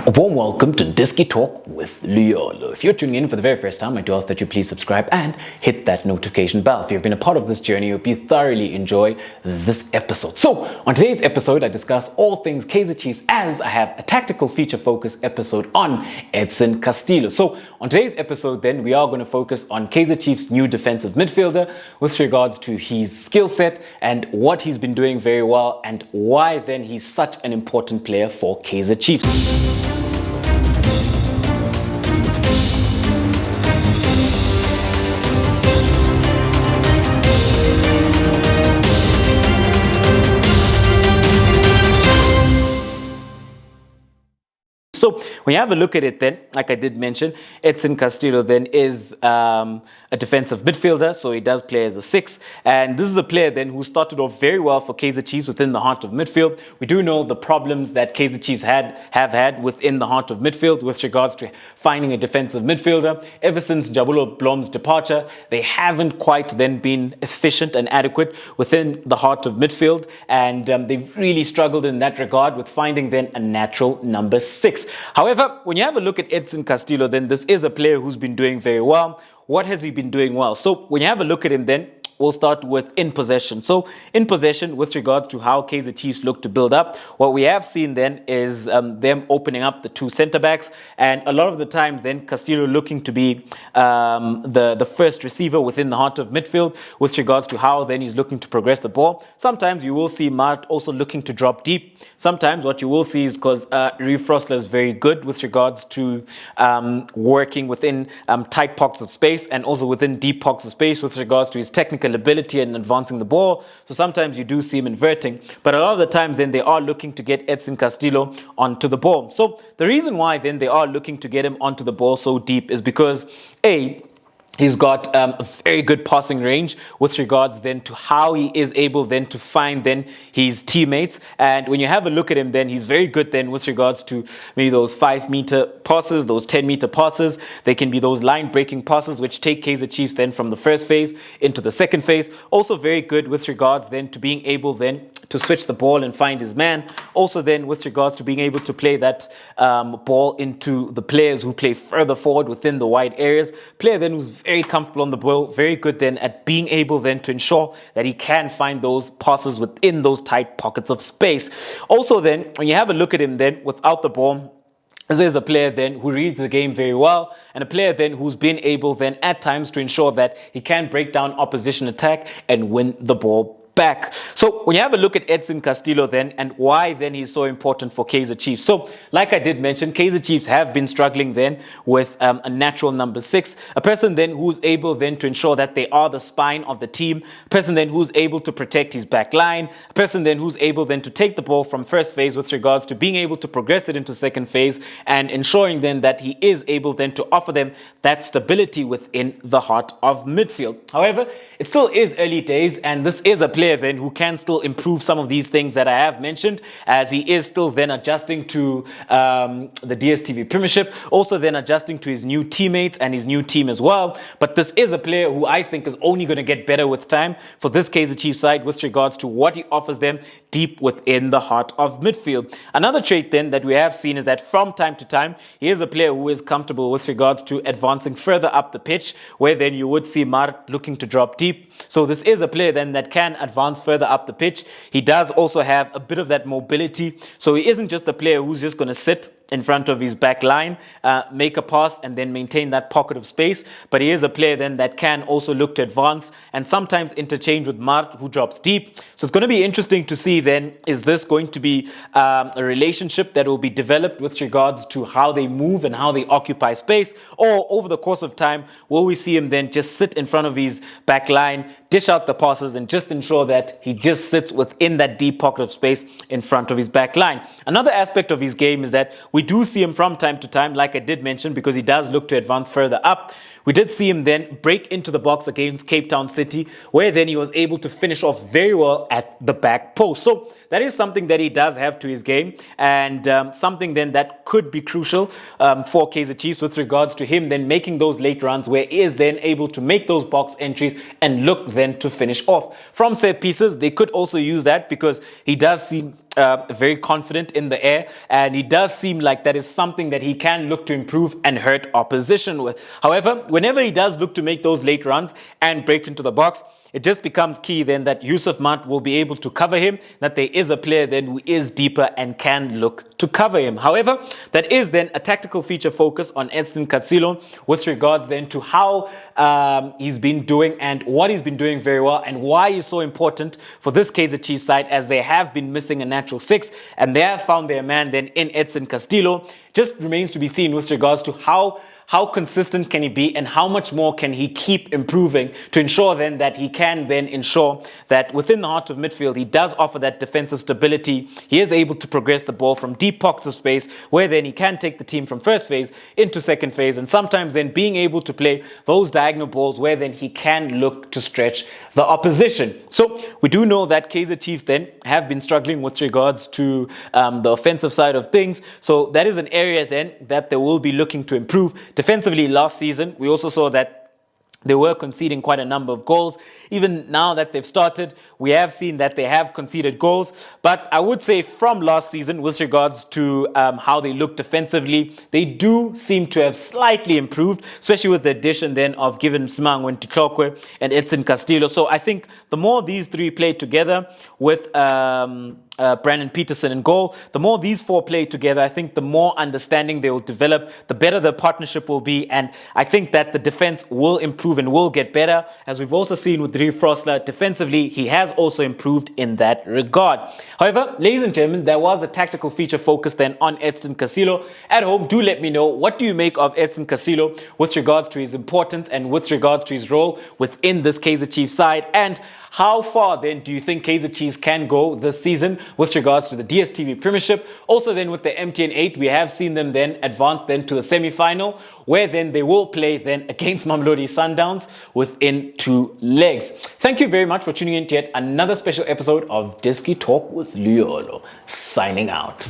A warm welcome to Disky Talk with Luyolo. If you're tuning in for the very first time, I do ask that you please subscribe and hit that notification bell. If you've been a part of this journey, I hope you thoroughly enjoy this episode. So, on today's episode, I discuss all things Kaizer Chiefs as I have a tactical feature focus episode on Edson Castillo. So, on today's episode then, we are going to focus on Kaizer Chiefs' new defensive midfielder with regards to his skill set and what he's been doing very well and why then he's such an important player for Kaizer Chiefs. So when you have a look at it then, like I did mention, Edson Castillo then is a defensive midfielder, so he does play as a 6. And this is a player then who started off very well for Kaizer Chiefs within the heart of midfield. We do know the problems that Kaizer Chiefs have had within the heart of midfield with regards to finding a defensive midfielder. Ever since Jabulo Blom's departure, they haven't quite then been efficient and adequate within the heart of midfield. And they've really struggled in that regard with finding then a natural number 6. However, when you have a look at Edson Castillo, then this is a player who's been doing very well. What has he been doing well? So when you have a look at him then, we'll start with in possession. So in possession, with regards to how Kaizer Chiefs look to build up, what we have seen then is them opening up the two centre backs, and a lot of the times then Castillo looking to be the first receiver within the heart of midfield with regards to how then he's looking to progress the ball. Sometimes you will see Mart also looking to drop deep. Sometimes what you will see is because Reeve Frostler is very good with regards to working within tight pockets of space and also within deep pockets of space with regards to his technical ability and advancing the ball. So sometimes you do see him inverting, but a lot of the times then they are looking to get Edson Castillo onto the ball. So the reason why then they are looking to get him onto the ball so deep is because he's got a very good passing range with regards then to how he is able then to find then his teammates. And when you have a look at him then, he's very good then with regards to maybe those 5-meter passes, those 10-meter passes. They can be those line-breaking passes which take Kaizer Chiefs then from the first phase into the second phase. Also very good with regards then to being able then to switch the ball and find his man. Also then with regards to being able to play that ball into the players who play further forward within the wide areas. Player then who's very comfortable on the ball, very good then at being able then to ensure that he can find those passes within those tight pockets of space. Also then, when you have a look at him then without the ball, this is a player then who reads the game very well, and a player then who's been able then at times to ensure that he can break down opposition attack and win the ball back. So when you have a look at Edson Castillo then and why then he's so important for Kaizer Chiefs. So like I did mention, Kaizer Chiefs have been struggling then with a natural number 6, a person then who's able then to ensure that they are the spine of the team, a person then who's able to protect his back line, a person then who's able then to take the ball from first phase with regards to being able to progress it into second phase and ensuring then that he is able then to offer them that stability within the heart of midfield. However, it still is early days, and this is a player then who can still improve some of these things that I have mentioned, as he is still then adjusting to the Dstv Premiership, also then adjusting to his new teammates and his new team as well. But this is a player who I think is only going to get better with time for this Kaizer Chiefs side with regards to what he offers them deep within the heart of midfield. Another trait then that we have seen is that from time to time, he is a player who is comfortable with regards to advancing further up the pitch, where then you would see Mart looking to drop deep. So this is a player then that can advance further up the pitch. He does also have a bit of that mobility. So he isn't just a player who's just going to sit in front of his back line, make a pass and then maintain that pocket of space. But he is a player then that can also look to advance and sometimes interchange with Mart, who drops deep. So it's going to be interesting to see then, is this going to be a relationship that will be developed with regards to how they move and how they occupy space, or over the course of time, will we see him then just sit in front of his back line, dish out the passes and just ensure that he just sits within that deep pocket of space in front of his back line. Another aspect of his game is that we do see him from time to time, like I did mention, because he does look to advance further up. We did see him then break into the box against Cape Town City, where then he was able to finish off very well at the back post. So that is something that he does have to his game, and something then that could be crucial for Kaizer Chiefs with regards to him then making those late runs where he is then able to make those box entries and look then to finish off. From set pieces, they could also use that because he does seem very confident in the air, and he does seem like that is something that he can look to improve and hurt opposition with. However, whenever he does look to make those late runs and break into the box, it just becomes key then that Yusuf Mart will be able to cover him, that there is a player then who is deeper and can look to cover him. However, that is then a tactical feature focus on Edson Castillo with regards then to how he's been doing and what he's been doing very well and why he's so important for this Kaizer Chiefs side, as they have been missing a natural six and they have found their man then in Edson Castillo. Just remains to be seen with regards to how consistent can he be and how much more can he keep improving to ensure then that he can then ensure that within the heart of midfield he does offer that defensive stability. He is able to progress the ball from deep pockets of space where then he can take the team from first phase into second phase, and sometimes then being able to play those diagonal balls where then he can look to stretch the opposition. So we do know that Kaizer Chiefs then have been struggling with regards to the offensive side of things, so that is an area then that they will be looking to improve. Defensively last season, we also saw that they were conceding quite a number of goals. Even now that they've started, we have seen that they have conceded goals. But I would say from last season, with regards to how they look defensively, they do seem to have slightly improved, especially with the addition then of Given Smang, Tiklokwe, and Edson Castillo. So I think the more these three play together with Brandon Peterson in goal, the more these four play together, I think the more understanding they will develop, the better the partnership will be. And I think that the defense will improve and will get better. As we've also seen with Drie Frosler, defensively, he has also improved in that regard. However, ladies and gentlemen, there was a tactical feature focused then on Edson Castillo. At home, do let me know, what do you make of Edson Castillo with regards to his importance and with regards to his role within this Kaizer Chiefs side? And how far then do you think Kaizer Chiefs can go this season with regards to the Dstv Premiership? Also then with the MTN 8, we have seen them then advance then to the semi-final, where then they will play then against Mamelodi Sundowns within 2 legs. Thank you very much for tuning in to yet another special episode of Diski Talk with Luolo. Signing out.